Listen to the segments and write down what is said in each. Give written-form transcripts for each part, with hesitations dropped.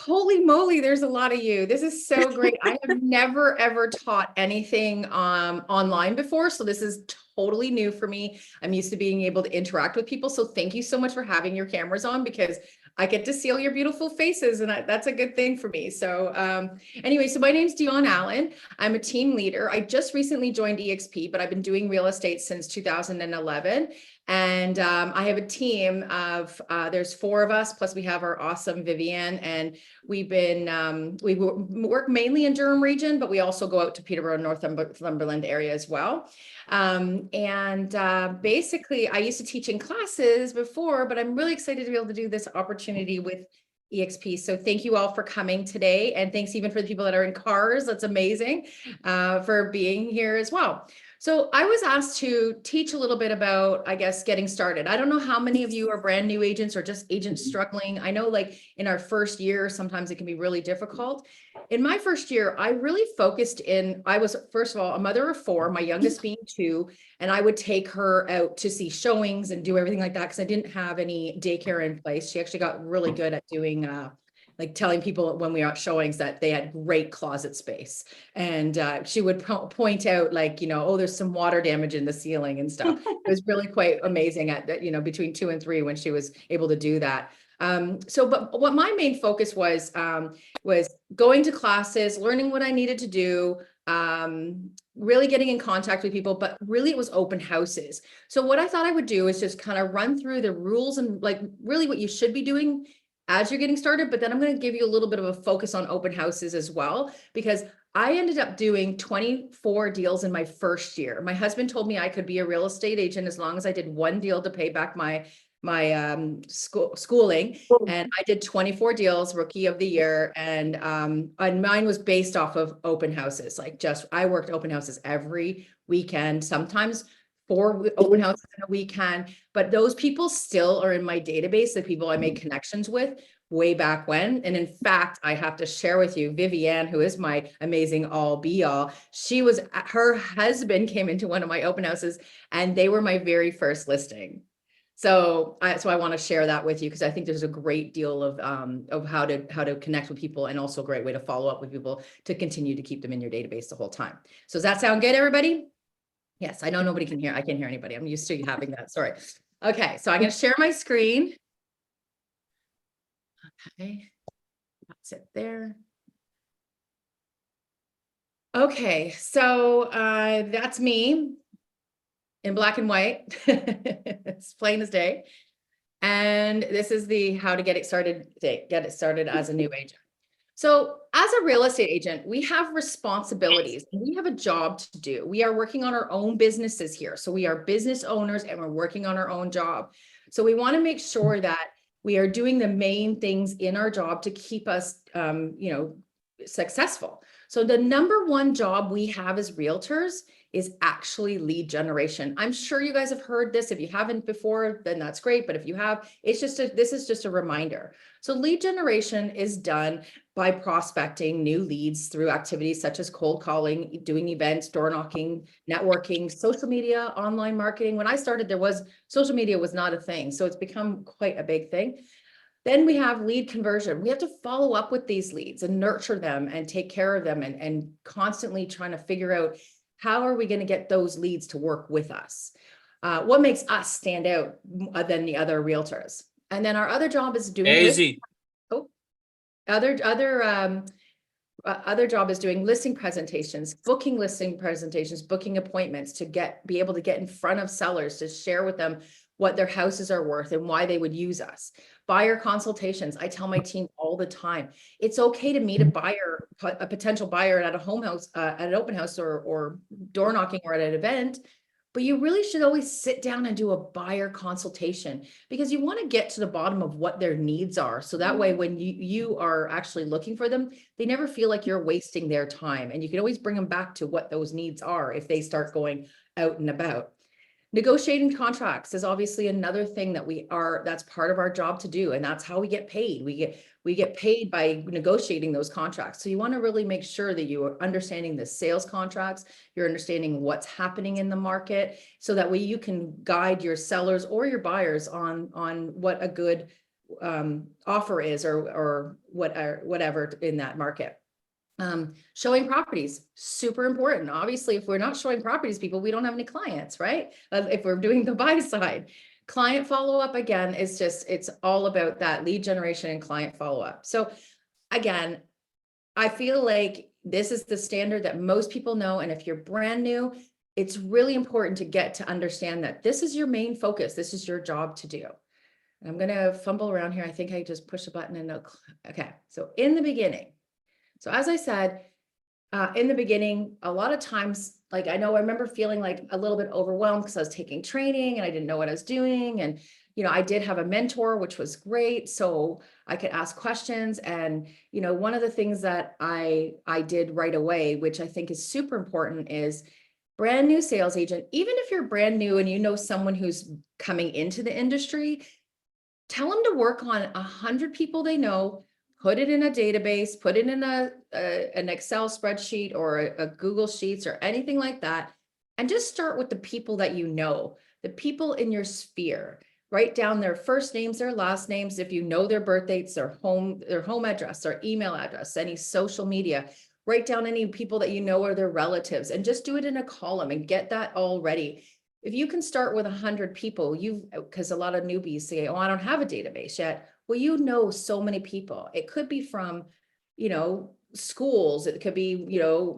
Holy moly, there's a lot of you. This is so great. I have never ever taught anything online before, so this is totally new for me. I'm used to being able to interact with people. So thank you so much for having your cameras on because I get to see all your beautiful faces and that's a good thing for me. So anyway, so my name's Dionne Allen. I'm a team leader. I just recently joined EXP, but I've been doing real estate since 2011. And I have a team of, there's 4 of us, plus we have our awesome Vivian, and we've been, we work mainly in Durham Region, but we also go out to Peterborough, Northumberland area as well. Basically, I used to teach in classes before, but I'm really excited to be able to do this opportunity with EXP. So thank you all for coming today. And thanks even for the people that are in cars. That's amazing for being here as well. So I was asked to teach a little bit about, I guess, getting started. I don't know how many of you are brand new agents or just agents struggling. I know like in our first year, sometimes it can be really difficult. In my first year, I really focused I was, first of all, a mother of 4, my youngest being 2, and I would take her out to see showings and do everything like that because I didn't have any daycare in place. She actually got really good at doing like telling people when we were at showings that they had great closet space. And she would point out like, oh, there's some water damage in the ceiling and stuff. It was really quite amazing at that, between 2 and 3 when she was able to do that. But what my main focus was going to classes, learning what I needed to do, really getting in contact with people, but really it was open houses. So what I thought I would do is just kind of run through the rules and like really what you should be doing as you're getting started, but then I'm going to give you a little bit of a focus on open houses as well, because I ended up doing 24 deals in my first year. My husband told me I could be a real estate agent as long as I did 1 deal to pay back my schooling, and I did 24 deals, rookie of the year, and mine was based off of open houses. Like I worked open houses every weekend, sometimes 4 open houses in a weekend, but those people still are in my database, the people I made connections with way back when. And in fact, I have to share with you, Vivian, who is my amazing all be all, her husband came into one of my open houses and they were my very first listing. So I want to share that with you because I think there's a great deal of how to connect with people, and also a great way to follow up with people to continue to keep them in your database the whole time. So does that sound good, everybody? Yes, I know nobody can hear. I can't hear anybody. I'm used to having that. Sorry. Okay, so I'm going to share my screen. Okay, that's it there. Okay, so that's me in black and white. It's plain as day. And this is the how to get it started as a new agent. So as a real estate agent, we have responsibilities. We have a job to do. We are working on our own businesses here. So we are business owners and we're working on our own job. So we want to make sure that we are doing the main things in our job to keep us, successful. So the number 1 job we have as realtors is actually lead generation. I'm sure you guys have heard this. If you haven't before, then that's great. But if you have, this is just a reminder. So lead generation is done by prospecting new leads through activities such as cold calling, doing events, door knocking, networking, social media, online marketing. When I started, social media was not a thing. So it's become quite a big thing. Then we have lead conversion. We have to follow up with these leads and nurture them and take care of them and constantly trying to figure out how are we going to get those leads to work with us? What makes us stand out than the other realtors? And then our other job is doing other job is doing listing presentations, booking appointments to be able to get in front of sellers to share with them what their houses are worth and why they would use us. Buyer consultations. I tell my team all the time, it's okay to meet a potential buyer at a home house, at an open house or door knocking or at an event, but you really should always sit down and do a buyer consultation because you want to get to the bottom of what their needs are. So that way, when you are actually looking for them, they never feel like you're wasting their time. And you can always bring them back to what those needs are if they start going out and about. Negotiating contracts is obviously another thing that's part of our job to do. And that's how we get paid. We get paid by negotiating those contracts. So you want to really make sure that you are understanding the sales contracts, you're understanding what's happening in the market, so that way you can guide your sellers or your buyers on what a good offer is, or whatever in that market. Showing properties, super important. Obviously, if we're not showing properties, people, we don't have any clients, right? If we're doing the buy side. Client follow-up, again, is just, it's all about that lead generation and client follow-up. So again, I feel like this is the standard that most people know. And if you're brand new, it's really important to get to understand that this is your main focus. This is your job to do. I'm going to fumble around here. I think I just push a button and okay. So in the beginning, so as I said, in the beginning, a lot of times, like I remember feeling like a little bit overwhelmed because I was taking training and I didn't know what I was doing. And, I did have a mentor, which was great. So I could ask questions. And, one of the things that I did right away, which I think is super important, is brand new sales agent. Even if you're brand new and someone who's coming into the industry, tell them to work on 100 people they know, put it in a database, put it in an Excel spreadsheet or a Google Sheets or anything like that. And just start with the people that the people in your sphere. Write down their first names, their last names, if you know their birth dates, their home address, their email address, any social media. Write down any people that are their relatives, and just do it in a column and get that all ready. If you can start with 100 people, because a lot of newbies say, oh, I don't have a database yet. Well, so many people. It could be from, schools. It could be,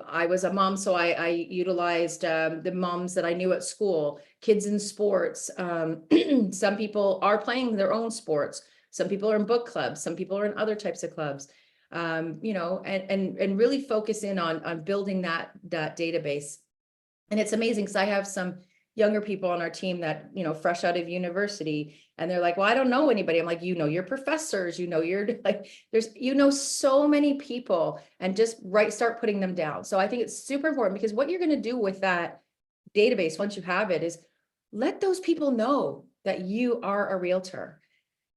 I was a mom, so I utilized the moms that I knew at school, kids in sports. Some people are playing their own sports. Some people are in book clubs. Some people are in other types of clubs. And really focus in on building that database. And it's amazing because I have some younger people on our team that, fresh out of university, and they're like, well, I don't know anybody. I'm like, your professors, you're like, there's, so many people, and just start putting them down. So I think it's super important, because what you're going to do with that database, once you have it, is let those people know that you are a realtor.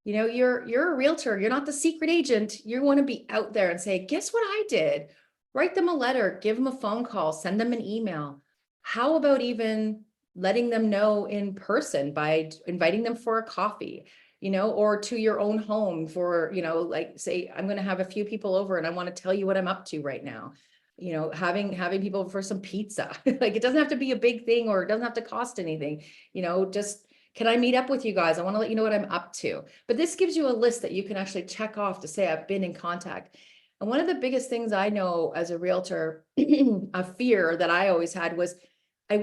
You're a realtor. You're not the secret agent. You want to be out there and say, guess what I did? Write them a letter, give them a phone call, send them an email. How about even letting them know in person by inviting them for a coffee, or to your own home for, like, say, I'm going to have a few people over and I want to tell you what I'm up to right now. Having people for some pizza. Like, it doesn't have to be a big thing, or it doesn't have to cost anything, just, can I meet up with you guys? I want to let you know what I'm up to. But this gives you a list that you can actually check off to say, I've been in contact. And one of the biggest things I know as a realtor, a fear that I always had was, I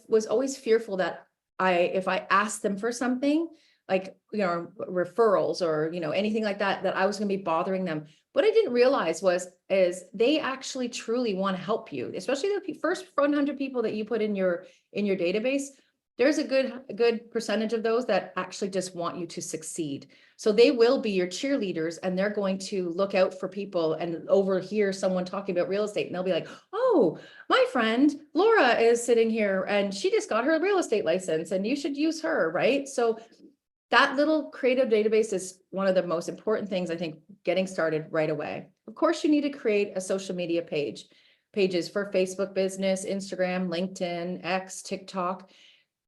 was always fearful that if I asked them for something, like, referrals or, anything like that, that I was going to be bothering them. What I didn't realize is they actually truly want to help you, especially the first 100 people that you put in your database. There's a good percentage of those that actually just want you to succeed. So they will be your cheerleaders, and they're going to look out for people and overhear someone talking about real estate. And they'll be like, oh, my friend Laura is sitting here and she just got her real estate license and you should use her, right? So that little creative database is one of the most important things, I think, getting started right away. Of course, you need to create a social media pages for Facebook business, Instagram, LinkedIn, X, TikTok.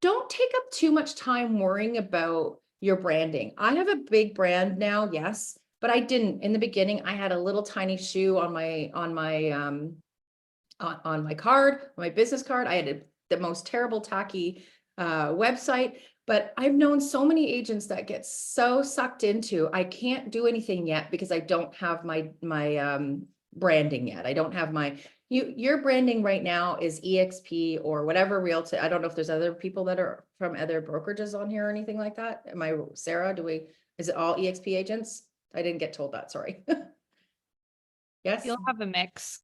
Don't take up too much time worrying about your branding. I have a big brand now, yes, but I didn't in the beginning. I had a little tiny shoe on my card, on my business card. I had the most terrible, tacky website. But I've known so many agents that get so sucked into, I can't do anything yet because I don't have my branding yet. I don't have your branding right now is EXP or whatever realtor. I don't know if there's other people that are from other brokerages on here or anything like that. Sarah, is it all EXP agents? I didn't get told that, sorry. Yes? You'll have a mix.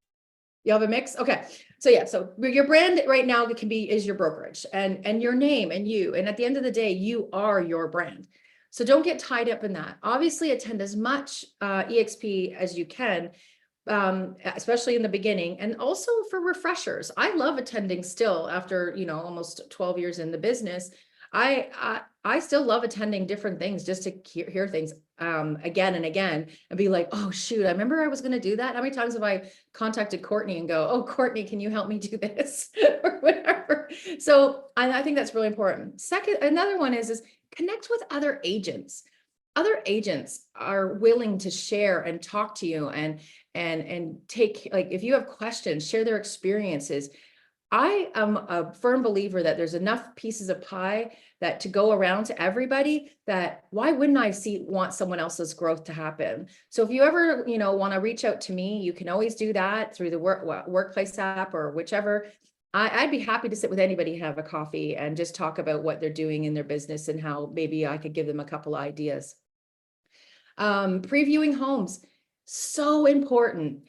You have a mix? Okay. So yeah, so your brand right now is your brokerage and your name and you. And at the end of the day, you are your brand. So don't get tied up in that. Obviously, attend as much EXP as you can, especially in the beginning, and also for refreshers. I love attending still after, almost 12 years in the business. I still love attending different things just to hear things again and again and be like, oh shoot, I remember I was going to do that. How many times have I contacted Courtney and go, oh, Courtney, can you help me do this or whatever? So I think that's really important. Second, another one is connect with other agents. other agents are willing to share and talk to you and take, like, if you have questions, share their experiences. I am a firm believer that there's enough pieces of pie that to go around to everybody, that why wouldn't I want someone else's growth to happen? So if you ever, want to reach out to me, you can always do that through the workplace app or whichever. I'd be happy to sit with anybody, have a coffee, and just talk about what they're doing in their business and how maybe I could give them a couple ideas. Previewing homes, so important.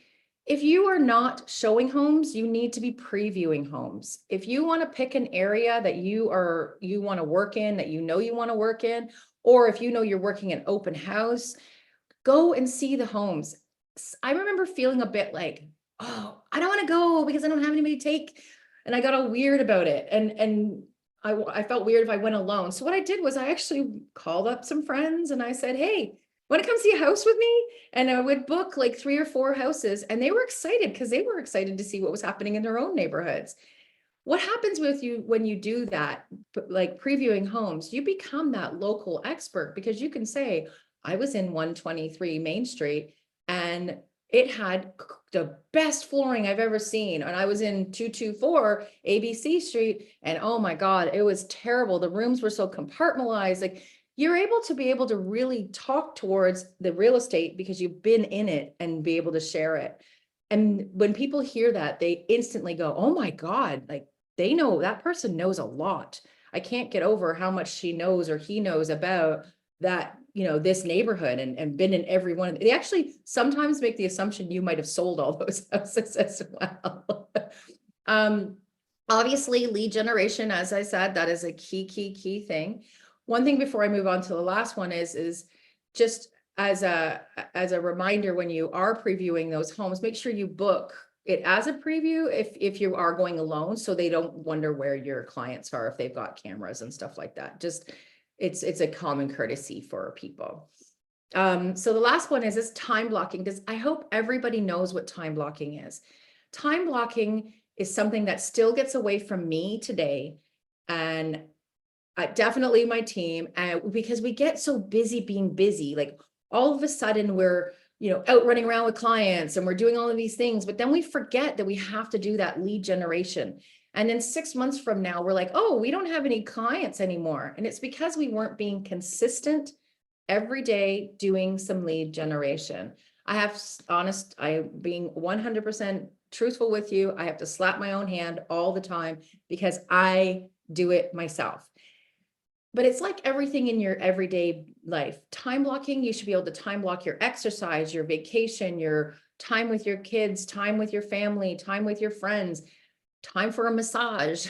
If you are not showing homes, you need to be previewing homes. If you want to pick an area that you want to work in, that you want to work in, or if you're working an open house, go and see the homes. I remember feeling a bit like, oh, I don't want to go because I don't have anybody to take. And I got all weird about it. And I felt weird if I went alone. So what I did was I actually called up some friends and I said, hey, want to come see a house with me? And I would book like 3 or 4 houses, and they were excited because they were excited to see what was happening in their own neighborhoods. What happens with you when you do that, like previewing homes, you become that local expert because you can say, I was in 123 Main Street and it had the best flooring I've ever seen. And I was in 224 ABC Street and oh my God, it was terrible. The rooms were so compartmentalized. Like, you're able to really talk towards the real estate because you've been in it and be able to share it. And when people hear that, they instantly go, oh my God, like they know, that person knows a lot. I can't get over how much she knows or he knows about that, this neighborhood and been in every one. They actually sometimes make the assumption you might have sold all those houses as well. Obviously, lead generation, as I said, that is a key thing. One thing before I move on to the last one is just as a reminder, when you are previewing those homes, make sure you book it as a preview if you are going alone, so they don't wonder where your clients are if they've got cameras and stuff like that. Just it's a common courtesy for people. So the last one is time blocking, because I hope everybody knows what time blocking is. Time blocking is something that still gets away from me today, and definitely my team, because we get so busy being busy. Like all of a sudden we're, out running around with clients and we're doing all of these things, but then we forget that we have to do that lead generation. And then 6 months from now, we're like, oh, we don't have any clients anymore. And it's because we weren't being consistent every day doing some lead generation. Being 100% truthful with you, I have to slap my own hand all the time because I do it myself. But it's like everything in your everyday life. Time blocking, you should be able to time block your exercise, your vacation, your time with your kids, time with your family, time with your friends, time for a massage.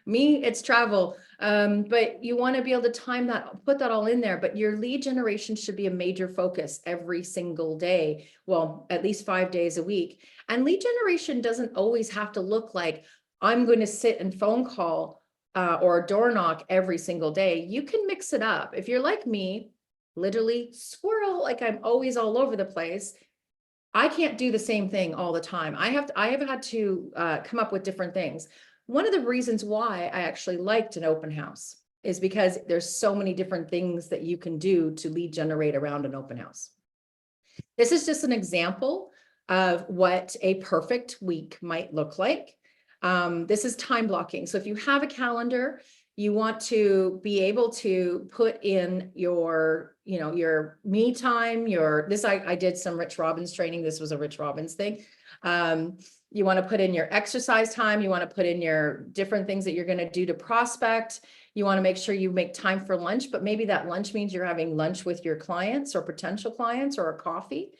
Me, it's travel. But you want to be able to time that, put that all in there. But your lead generation should be a major focus every single day. Well, at least 5 days a week. And lead generation doesn't always have to look like I'm going to sit and phone call or door knock every single day. You can mix it up. If you're like me, literally squirrel, like I'm always all over the place, I can't do the same thing all the time. I have had to come up with different things. One of the reasons why I actually liked an open house is because there's so many different things that you can do to lead generate around an open house. This is just an example of what a perfect week might look like. This is time blocking. So if you have a calendar, you want to be able to put in your, your me time, I did some Rich Robbins training. This was a Rich Robbins thing. You want to put in your exercise time. You want to put in your different things that you're going to do to prospect. You want to make sure you make time for lunch, but maybe that lunch means you're having lunch with your clients or potential clients or a coffee.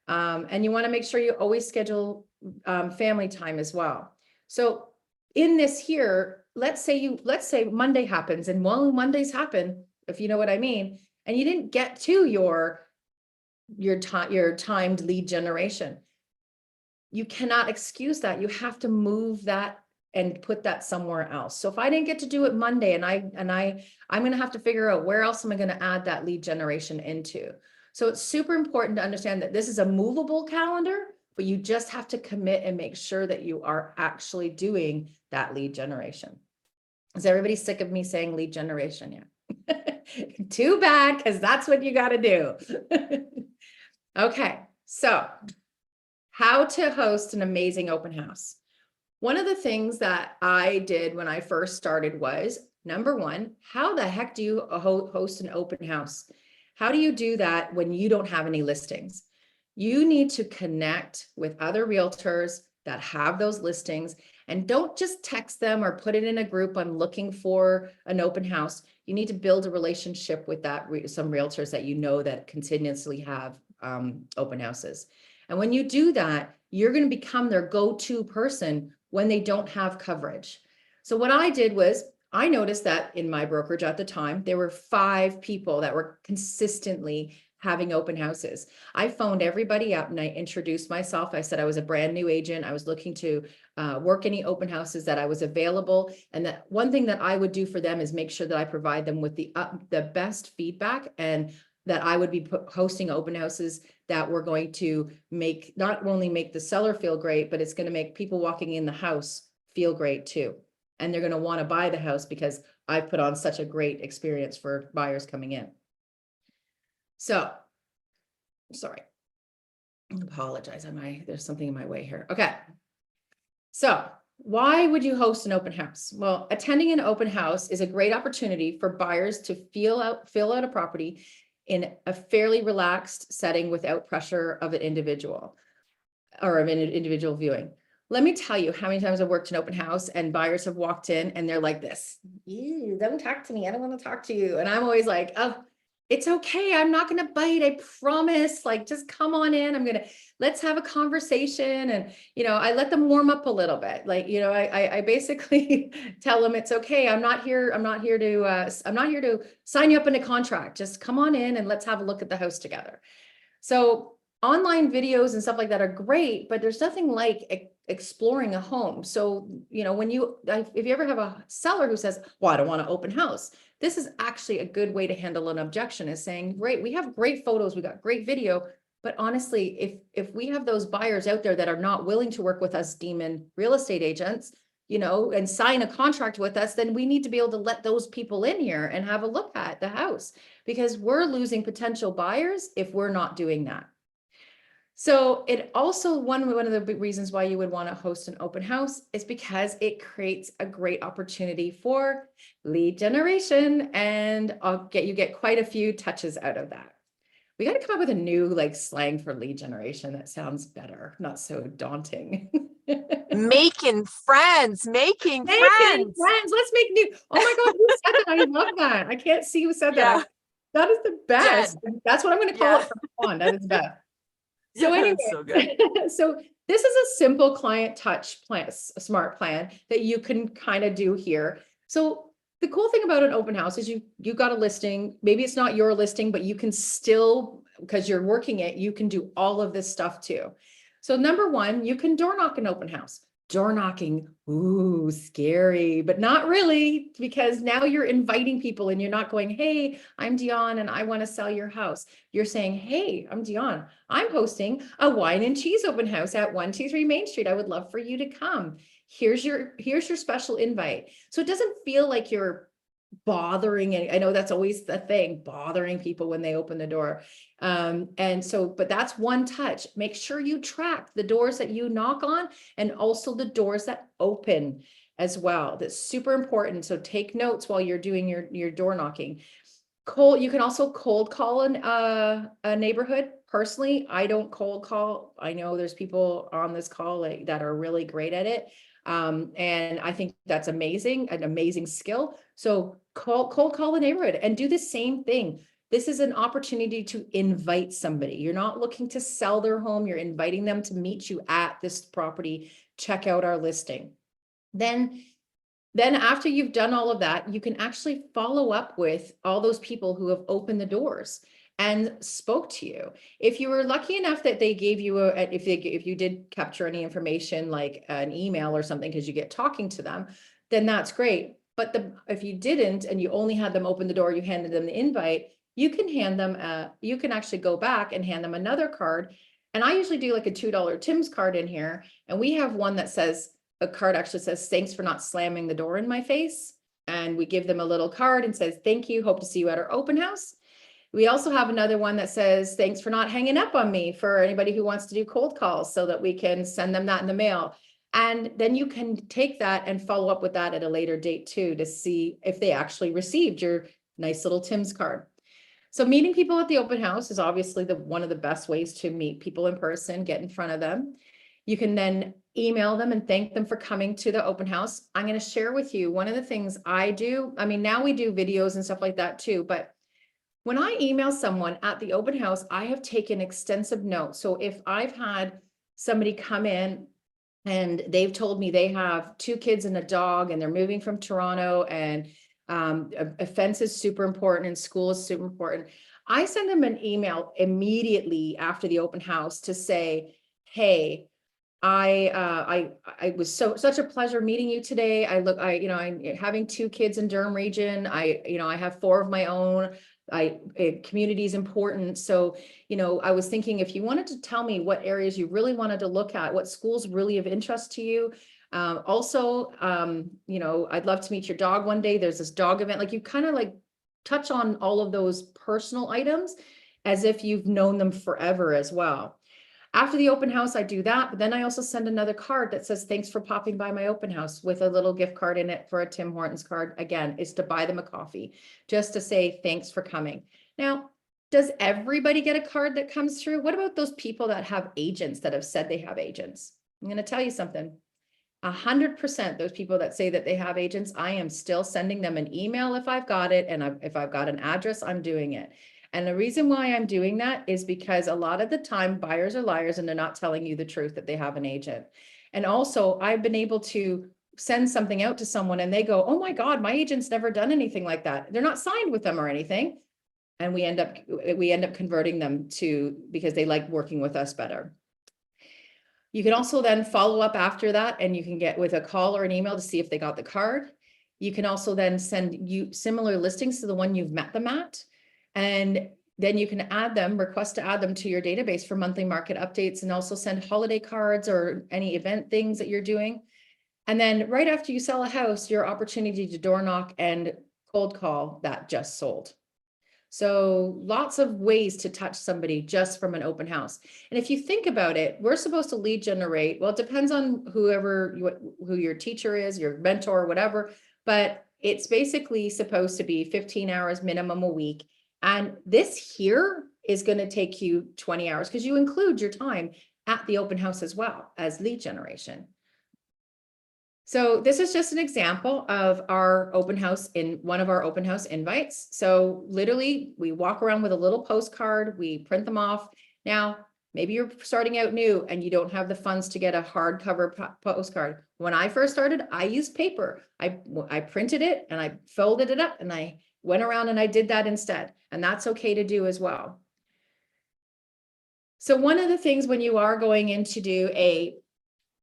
And you want to make sure you always schedule family time as well. So in this here, let's say Monday happens, and while Mondays happen, if you know what I mean, and you didn't get to your timed lead generation, you cannot excuse that. You have to move that and put that somewhere else. So if I didn't get to do it Monday and I'm going to have to figure out where else am I going to add that lead generation into. So it's super important to understand that this is a movable calendar, but you just have to commit and make sure that you are actually doing that lead generation. Is everybody sick of me saying lead generation? Yeah. Too bad, because that's what you got to do. Okay, so how to host an amazing open house. One of the things that I did when I first started was, number one, how the heck do you host an open house? How do you do that when you don't have any listings? You need to connect with other realtors that have those listings, and don't just text them or put it in a group, I'm looking for an open house. You need to build a relationship with some realtors that you know that continuously have open houses. And when you do that, you're going to become their go-to person when they don't have coverage. So what I did was, I noticed that in my brokerage at the time, there were 5 people that were consistently having open houses. I phoned everybody up and I introduced myself. I said I was a brand new agent. I was looking to work any open houses that I was available. And that one thing that I would do for them is make sure that I provide them with the best feedback, and that I would be hosting open houses that were going to not only make the seller feel great, but it's going to make people walking in the house feel great too. And they're going to want to buy the house because I've put on such a great experience for buyers coming in. So, sorry, I apologize. There's something in my way here. Okay. So why would you host an open house? Well, attending an open house is a great opportunity for buyers to fill out a property in a fairly relaxed setting without pressure of an individual or of an individual viewing. Let me tell you how many times I've worked in open house and buyers have walked in and they're like this, "Ew, don't talk to me. I don't want to talk to you." And I'm always like, "Oh, it's okay. I'm not going to bite. I promise. Like, just come on in. Let's have a conversation." And, I let them warm up a little bit. Like, I basically tell them it's okay. I'm not here to sign you up in a contract. Just come on in and let's have a look at the house together. So online videos and stuff like that are great, but there's nothing like exploring a home. So, if you ever have a seller who says, "Well, I don't want an open house," this is actually a good way to handle an objection, is saying, "Great, we have great photos, we got great video, but honestly, if we have those buyers out there that are not willing to work with us demon real estate agents, and sign a contract with us, then we need to be able to let those people in here and have a look at the house, because we're losing potential buyers if we're not doing that." So it also, one of the big reasons why you would want to host an open house is because it creates a great opportunity for lead generation, and you get quite a few touches out of that. We got to come up with a new slang for lead generation that sounds better, not so daunting. Making friends. Let's make new. Oh my God, who said that? I love that. I can't see who said that. That is the best. Jen. That's what I'm going to call it from now on. That is best. So anyway, so good. So this is a simple client touch plan, a smart plan that you can kind of do here. So the cool thing about an open house is you got a listing. Maybe it's not your listing, but you can still, because you're working it, you can do all of this stuff too. So number one, you can door knock an open house. Door knocking, ooh, scary, but not really, because now you're inviting people and you're not going, "Hey, I'm Dionne and I want to sell your house." You're saying, "Hey, I'm Dionne. I'm hosting a wine and cheese open house at 123 Main Street. I would love for you to come. Here's your special invite." So it doesn't feel like you're bothering, and I know that's always the thing, bothering people when they open the door. But that's one touch. Make sure you track the doors that you knock on and also the doors that open as well. That's super important. So take notes while you're doing your door knocking. You can also cold call a neighborhood. Personally, I don't cold call. I know there's people on this call that are really great at it. And I think that's an amazing skill. So cold call the neighborhood and do the same thing. This is an opportunity to invite somebody. You're not looking to sell their home. You're inviting them to meet you at this property, check out our listing. Then after you've done all of that, you can actually follow up with all those people who have opened the doors and spoke to you. If you were lucky enough that they gave you if you did capture any information like an email or something, because you get talking to them, then that's great. But if you didn't and you only had them open the door, you handed them the invite, you can actually go back and hand them another card. And I usually do like a $2 Tim's card in here. And we have one that says, a card actually says, "Thanks for not slamming the door in my face." and we give them a little card and says, thank you, hope to see you at our open house. We also have another one that says, thanks for not hanging up on me, for anybody who wants to do cold calls, so that we can send them that in the mail. And then you can take that and follow up with that at a later date too, to see if they actually received your nice little Tim's card. So meeting people at the open house is obviously one of the best ways to meet people in person, get in front of them. You can then email them and thank them for coming to the open house. I'm going to share with you one of the things I do. I mean, now we do videos and stuff like that too, but when I email someone at the open house, I have taken extensive notes. So if I've had somebody come in and they've told me they have 2 kids and a dog and they're moving from Toronto, and a fence is super important and school is super important, I send them an email immediately after the open house to say, hey, I was such a pleasure meeting you today. I'm having 2 kids in Durham Region. I have 4 of my own. Community is important. So, I was thinking, if you wanted to tell me what areas you really wanted to look at, what schools really of interest to you. Also, I'd love to meet your dog one day. There's this dog event. Like, you kind of like touch on all of those personal items as if you've known them forever as well. After the open house, I do that, but then I also send another card that says, thanks for popping by my open house, with a little gift card in it for a Tim Hortons card. Again, is to buy them a coffee, just to say, thanks for coming. Now, does everybody get a card that comes through? What about those people that have agents that have said they have agents? I'm going to tell you something. 100% those people that say that they have agents, I am still sending them an email if I've got it. And if I've got an address, I'm doing it. And the reason why I'm doing that is because a lot of the time buyers are liars and they're not telling you the truth that they have an agent. And also, I've been able to send something out to someone and they go, oh my God, my agent's never done anything like that. They're not signed with them or anything. And we end up converting them because they like working with us better. You can also then follow up after that, and you can get with a call or an email to see if they got the card. You can also then send you similar listings to the one you've met them at. And then you can request to add them to your database for monthly market updates, and also send holiday cards or any event things that you're doing. And then right after you sell a house, your opportunity to door knock and cold call that just sold. So lots of ways to touch somebody just from an open house. And if you think about it, we're supposed to lead generate. Well, it depends on who your teacher is, your mentor, whatever, but it's basically supposed to be 15 hours minimum a week. And this here is going to take you 20 hours because you include your time at the open house as well as lead generation. So this is just an example of our open house one of our open house invites. So literally we walk around with a little postcard, we print them off. Now, maybe you're starting out new and you don't have the funds to get a hardcover postcard. When I first started, I used paper. I printed it and I folded it up and I went around and I did that instead. And that's okay to do as well. So one of the things when you are going in to do a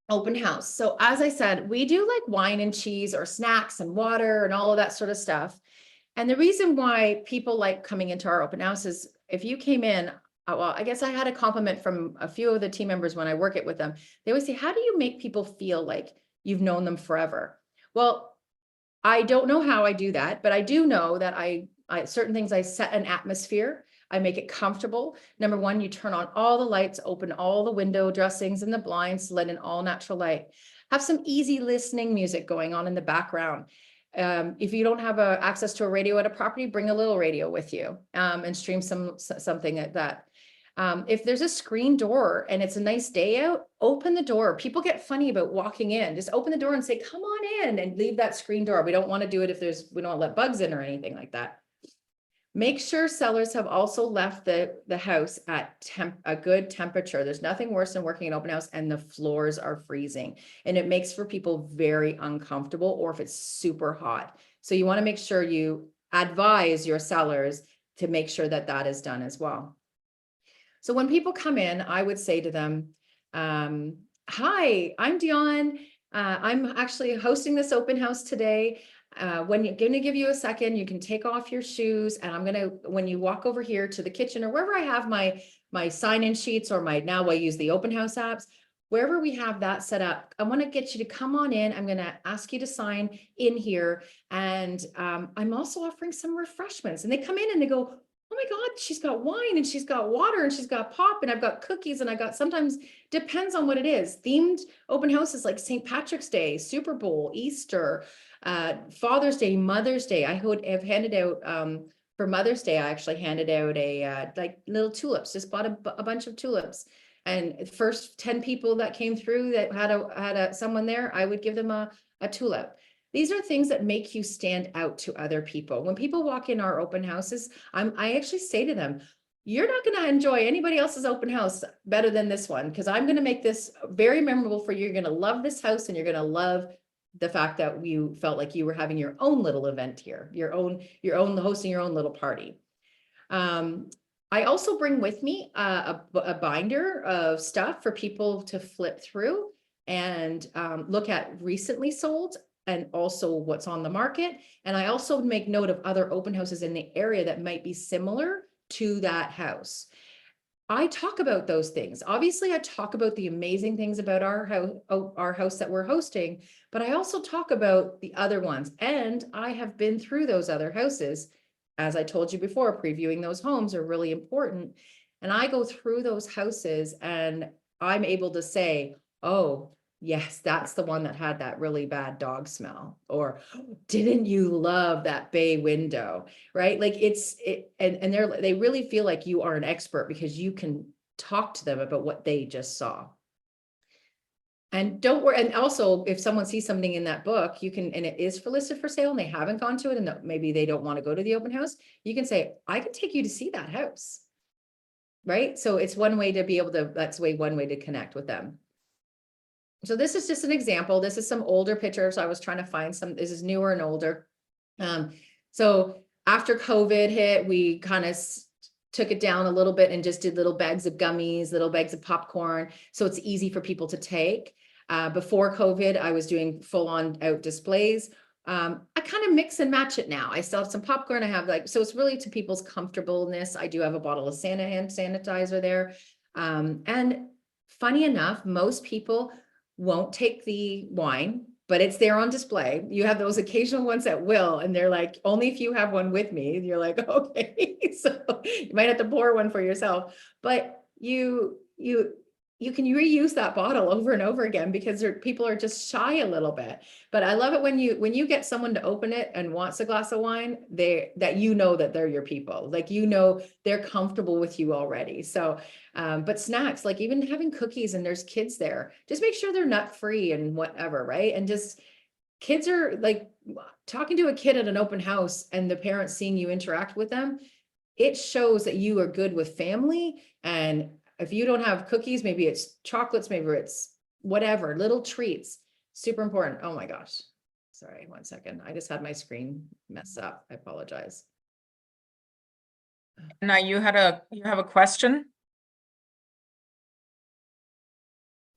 open house. So as I said, we do like wine and cheese or snacks and water and all of that sort of stuff. And the reason why people like coming into our open house is if you came in, well, I guess I had a compliment from a few of the team members when I work it with them. They always say, how do you make people feel like you've known them forever? Well, I don't know how I do that, but I do know that I certain things, I set an atmosphere. I make it comfortable. Number one, you turn on all the lights, open all the window dressings and the blinds to let in all natural light. Have some easy listening music going on in the background. If you don't have access to a radio at a property, bring a little radio with you and stream something like that. If there's a screen door and it's a nice day out, open the door. People get funny about walking in. Just open the door and say, come on in, and leave that screen door. We don't want to do it if we don't want to let bugs in or anything like that. Make sure sellers have also left the house at a good temperature. There's nothing worse than working in open house and the floors are freezing, and it makes for people very uncomfortable, or if it's super hot. So you want to make sure you advise your sellers to make sure that that is done as well. So when people come in, I would say to them, hi, I'm Dionne. I'm actually hosting this open house today. When you're going to give you a second, you can take off your shoes, and when you walk over here to the kitchen or wherever I have my sign-in sheets, or now I use the open house apps, wherever we have that set up, I want to get you to come on in. I'm going to ask you to sign in here. And I'm also offering some refreshments. And they come in and they go, oh my God, she's got wine and she's got water and she's got pop and I've got cookies and I got, sometimes depends on what it is. Themed open houses like St. Patrick's Day, Super Bowl, Easter, Father's Day, Mother's Day. I've handed out, for Mother's Day, I actually handed out a like little tulips, just bought a bunch of tulips. And first 10 people that came through that had someone there, I would give them a tulip. These are things that make you stand out to other people. When people walk in our open houses, I actually say to them, you're not going to enjoy anybody else's open house better than this one, because I'm going to make this very memorable for you. You're going to love this house and you're going to love the fact that you felt like you were having your own little event here, your own hosting your own little party. I also bring with me a binder of stuff for people to flip through and look at recently sold and also what's on the market. And I also make note of other open houses in the area that might be similar to that house. I talk about those things. Obviously, I talk about the amazing things about our house that we're hosting, but I also talk about the other ones. And I have been through those other houses. As I told you before, previewing those homes are really important. And I go through those houses and I'm able to say, oh, yes, that's the one that had that really bad dog smell. Or didn't you love that bay window, right? Like and they really feel like you are an expert because you can talk to them about what they just saw. And don't worry. And also, if someone sees something in that book, you can, and it is listed for sale and they haven't gone to it and maybe they don't want to go to the open house, you can say, I can take you to see that house. Right? So it's one way to be able to, one way to connect with them. So this is just an example. This is some older pictures. I was trying to find this is newer and older. So after COVID hit, we kind of took it down a little bit and just did little bags of gummies, little bags of popcorn. So it's easy for people to take. Before COVID, I was doing full on out displays. I kind of mix and match it now. I still have some popcorn. I have so it's really to people's comfortableness. I do have a bottle of hand sanitizer there. And funny enough, most people won't take the wine, but it's there on display. You have those occasional ones that will, and they're like, only if you have one with me. You're like, okay, so you might have to pour one for yourself, but you can reuse that bottle over and over again because people are just shy a little bit. But I love it when you get someone to open it and wants a glass of wine, that you know that they're your people, like, you know, they're comfortable with you already. So, but snacks, like even having cookies and there's kids there, just make sure they're nut free and whatever, right? And just kids are like talking to a kid at an open house and the parents seeing you interact with them. It shows that you are good with family. And if you don't have cookies, maybe it's chocolates, maybe it's whatever, little treats, super important. Oh my gosh. Sorry, 1 second. I just had my screen mess up. I apologize. Now you have a question?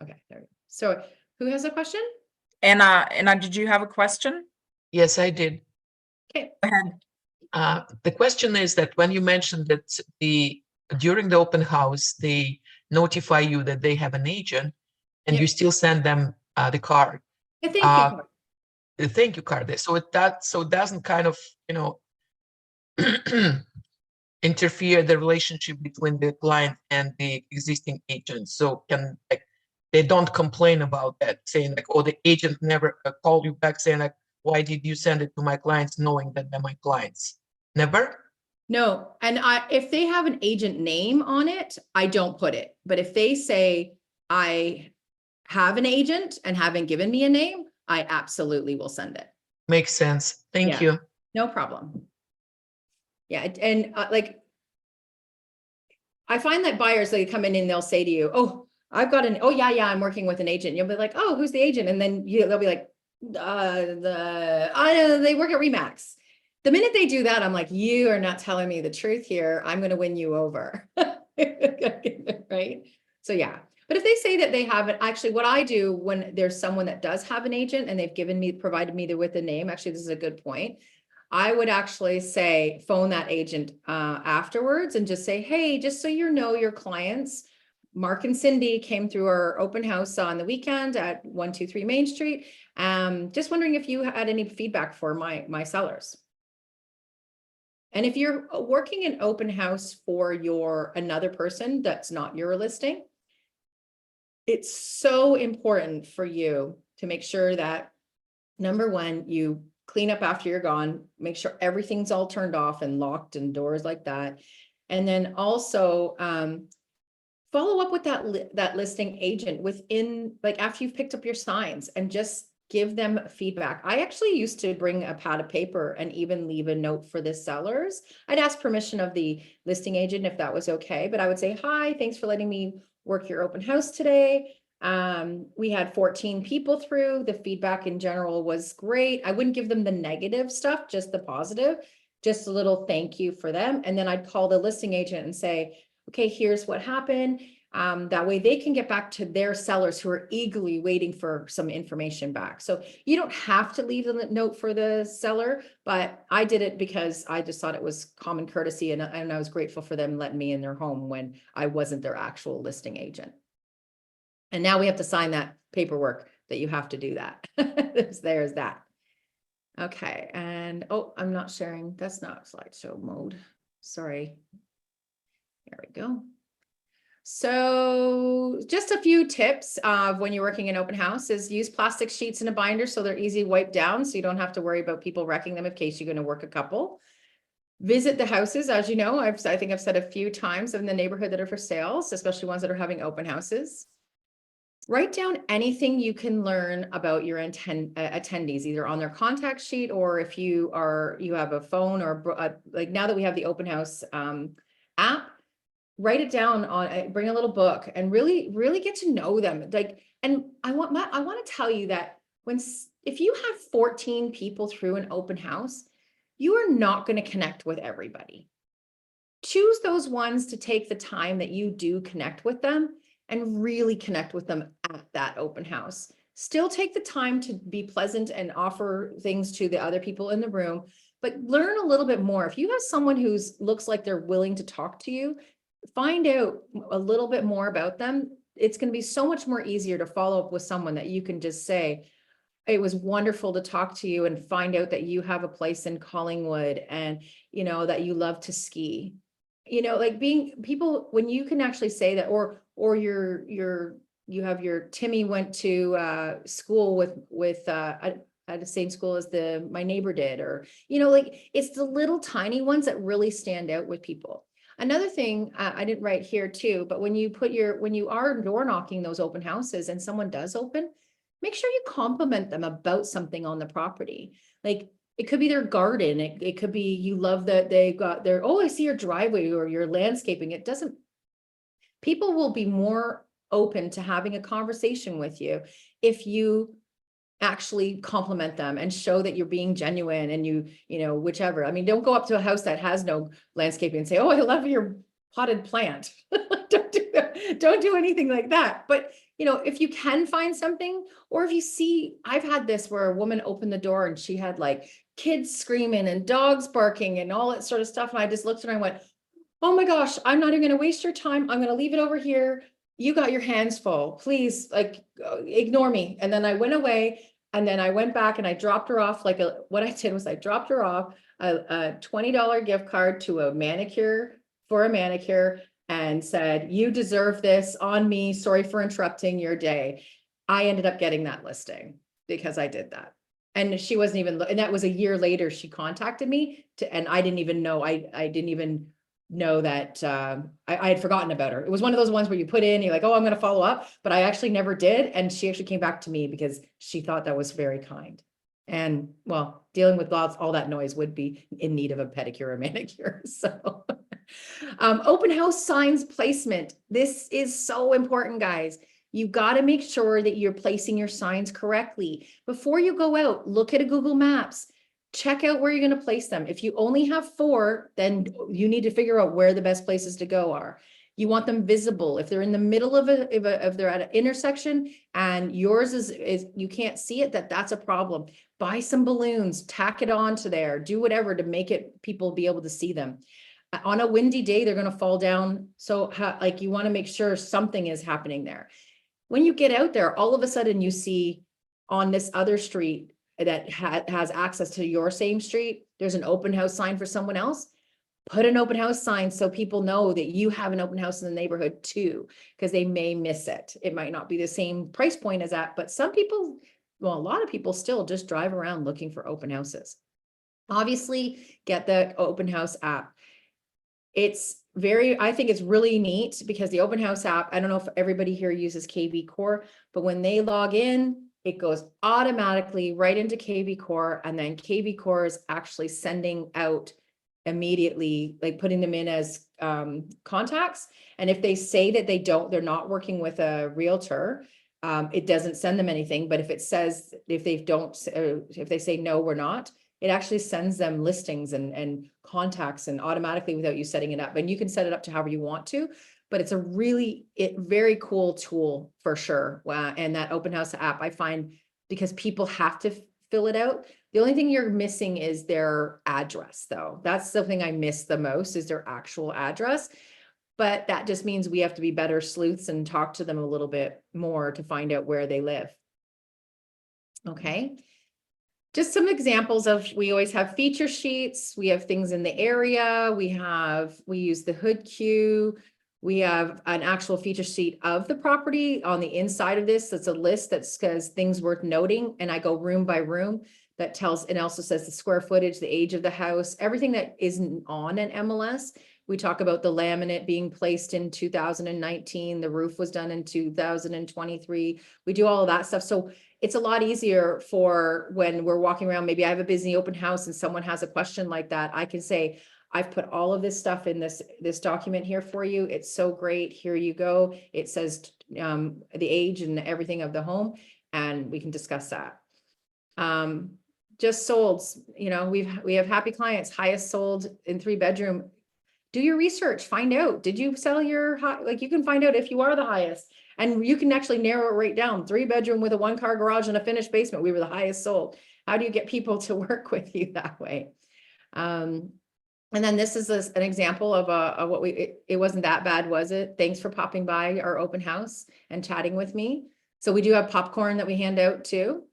Okay, there we go. So who has a question? Anna, did you have a question? Yes, I did. Okay. Go ahead. The question is that when you mentioned that during the open house, they notify you that they have an agent and Yep. you still send them the card. Thank you card. The thank you card. So it doesn't kind of, interfere the relationship between the client and the existing agent. So they don't complain about that, saying like, oh, the agent never called you back saying like, why did you send it to my clients knowing that they're my clients? Never? No. And if they have an agent name on it, I don't put it. But if they say I have an agent and haven't given me a name, I absolutely will send it. Makes sense. Thank you. No problem. Yeah. And I find that buyers, they come in and they'll say to you, oh, I've got oh yeah, I'm working with an agent. You'll be like, oh, who's the agent? And then they'll be like, they work at Remax. The minute they do that, I'm like, you are not telling me the truth here. I'm going to win you over. Right? So yeah. But if they say that they haven't, actually what I do when there's someone that does have an agent and they've provided me with a name, actually, this is a good point. I would actually say, phone that agent afterwards and just say, hey, just so you know, your clients Mark and Cindy came through our open house on the weekend at 123 Main Street. Just wondering if you had any feedback for my sellers. And if you're working an open house for another person that's not your listing, it's so important for you to make sure that, number one, you clean up after you're gone, make sure everything's all turned off and locked and doors like that. And then also follow up with that listing agent within, like, after you've picked up your signs, and just give them feedback. I actually used to bring a pad of paper and even leave a note for the sellers. I'd ask permission of the listing agent if that was okay, but I would say, hi, thanks for letting me work your open house today. We had 14 people through. The feedback in general was great. I wouldn't give them the negative stuff, just the positive, just a little thank you for them. And then I'd call the listing agent and say, okay, here's what happened. That way they can get back to their sellers who are eagerly waiting for some information back. So you don't have to leave a note for the seller, but I did it because I just thought it was common courtesy, and I was grateful for them letting me in their home when I wasn't their actual listing agent. And now we have to sign that paperwork that you have to do that. There's that. Okay, and oh, I'm not sharing. That's not slideshow mode. Sorry. There we go. So just a few tips of when you're working in open house is use plastic sheets in a binder so they're easy to wipe down, so you don't have to worry about people wrecking them in case you're going to work a couple. Visit the houses, as you know, I think I've said a few times, in the neighborhood that are for sales, especially ones that are having open houses. Write down anything you can learn about your attendees, either on their contact sheet, or if you have a phone, or like now that we have the open house app, write it down bring a little book and really get to know them. Like, and I want to tell you that if you have 14 people through an open house, you are not going to connect with everybody. Choose those ones to take the time that you do connect with them and really connect with them at that open house. Still take the time to be pleasant and offer things to the other people in the room, but learn a little bit more. If you have someone who looks like they're willing to talk to you, find out a little bit more about them. It's going to be so much more easier to follow up with someone that you can just say, it was wonderful to talk to you, and find out that you have a place in Collingwood, and that you love to ski. Like, being people, when you can actually say that, or you have your Timmy went to school with at the same school as my neighbor did, or like, it's the little tiny ones that really stand out with people. Another thing I didn't write here too, but when you are door knocking those open houses and someone does open, make sure you compliment them about something on the property. Like, it could be their garden. It could be you love that they got their, oh, I see your driveway or your landscaping. People will be more open to having a conversation with you if you actually compliment them and show that you're being genuine, and whichever. I mean, don't go up to a house that has no landscaping and say, oh, I love your potted plant. Don't do anything like that. But if you can find something, or if you see, I've had this where a woman opened the door and she had like kids screaming and dogs barking and all that sort of stuff. And I just looked at her and I went, oh my gosh, I'm not even going to waste your time. I'm going to leave it over here. You got your hands full. Please, like, ignore me. And then I went away, and then I went back and I dropped her off. What I did was I dropped her off a $20 gift card to a manicure, and said, you deserve this on me. Sorry for interrupting your day. I ended up getting that listing because I did that. And she wasn't even, and that was a year later, she contacted me and I didn't even know, I didn't even know that I had forgotten about her. It was one of those ones where you put in, you're like, oh, I'm going to follow up, but I actually never did. And she actually came back to me because she thought that was very kind. And well, dealing with all that noise would be in need of a pedicure or manicure. So open house signs placement. This is so important, guys. You got to make sure that you're placing your signs correctly. Before you go out, look at a Google Maps. Check out where you're going to place them. If you only have 4, then you need to figure out where the best places to go are. You want them visible. If they're in the middle of if they're at an intersection and yours is you can't see it, that's a problem. Buy some balloons, tack it onto there, do whatever to make it people be able to see them. On a windy day, they're going to fall down. So like you want to make sure something is happening there. When you get out there, all of a sudden you see on this other street that has access to your same street, there's an open house sign for someone else. Put an open house sign so people know that you have an open house in the neighborhood too, because they may miss it. It might not be the same price point as that, but some people, well, a lot of people still just drive around looking for open houses. Obviously, get the open house app. I think it's really neat because the open house app, I don't know if everybody here uses KV Core, but when they log in, it goes automatically right into KV Core, and then KV Core is actually sending out immediately, like putting them in as contacts. And if they say that they're not working with a realtor, it doesn't send them anything. But if it says, if they say, no, we're not, it actually sends them listings and contacts and automatically without you setting it up. And you can set it up to however you want to, but it's a very cool tool for sure. Wow. And that open house app, I find, because people have to fill it out. The only thing you're missing is their address though. That's the thing I miss the most, is their actual address. But that just means we have to be better sleuths and talk to them a little bit more to find out where they live. Okay. Just some examples we always have feature sheets. We have things in the area. We use the hood queue. We have an actual feature sheet of the property on the inside of this. That's a list that says things worth noting. And I go room by room that tells, and also says the square footage, the age of the house, everything that isn't on an MLS. We talk about the laminate being placed in 2019. The roof was done in 2023. We do all of that stuff. So it's a lot easier for when we're walking around. Maybe I have a busy open house and someone has a question like that. I can say, I've put all of this stuff in this document here for you. It's so great. Here you go. It says the age and everything of the home, and we can discuss that. Just sold, we have happy clients, highest sold in 3-bedroom. Do your research, find out, did you sell you can find out if you are the highest, and you can actually narrow it right down. 3-bedroom with a 1-car garage and a finished basement. We were the highest sold. How do you get people to work with you that way? And then this is an example of it wasn't that bad, was it? Thanks for popping by our open house and chatting with me. So we do have popcorn that we hand out too.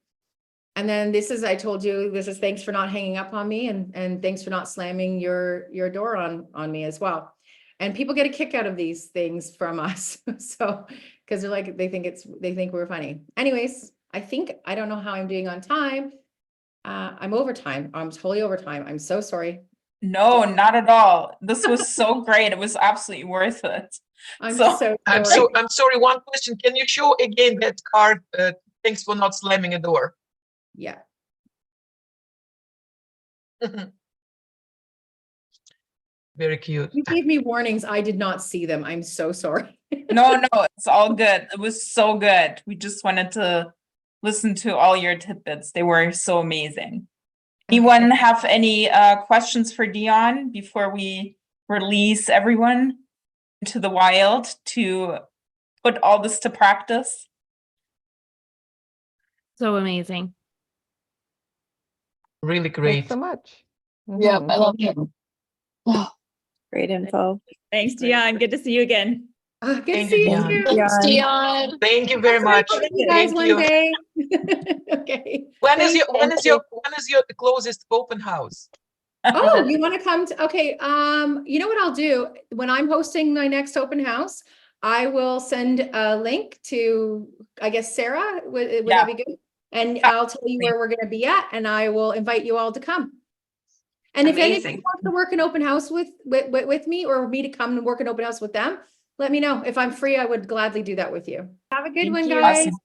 And then this is, I told you, this is thanks for not hanging up on me, and thanks for not slamming your door on me as well. And people get a kick out of these things from us. So, because they're like, they think we're funny. Anyways, I don't know how I'm doing on time. I'm overtime. I'm totally overtime. I'm so sorry. No, not at all. This was so great. It was absolutely worth it. I'm sorry. I'm sorry. One question. Can you show again that card? Thanks for not slamming a door. Yeah. Very cute. You gave me warnings. I did not see them. I'm so sorry. No, it's all good. It was so good. We just wanted to listen to all your tidbits. They were so amazing. Anyone have any questions for Dionne before we release everyone into the wild to put all this to practice? So amazing. Really great. Thanks so much. Yeah, Mhm. I love it. Oh, great info. Thanks, Dionne. Good to see you again. Good to Thank see you, you Dionne. too. Thanks, Dionne. Thank you very much. See you guys Thank one you. day. Okay. When is Thank your closest open house? Oh, you want to come to, okay. You know what I'll do when I'm hosting my next open house, I will send a link to, I guess, Sarah, would that be good? And I'll tell you where we're going to be at, and I will invite you all to come. And if anybody wants to work an open house with me, or me to come and work an open house with them, let me know. If I'm free, I would gladly do that with you. Have a good one, guys. Awesome.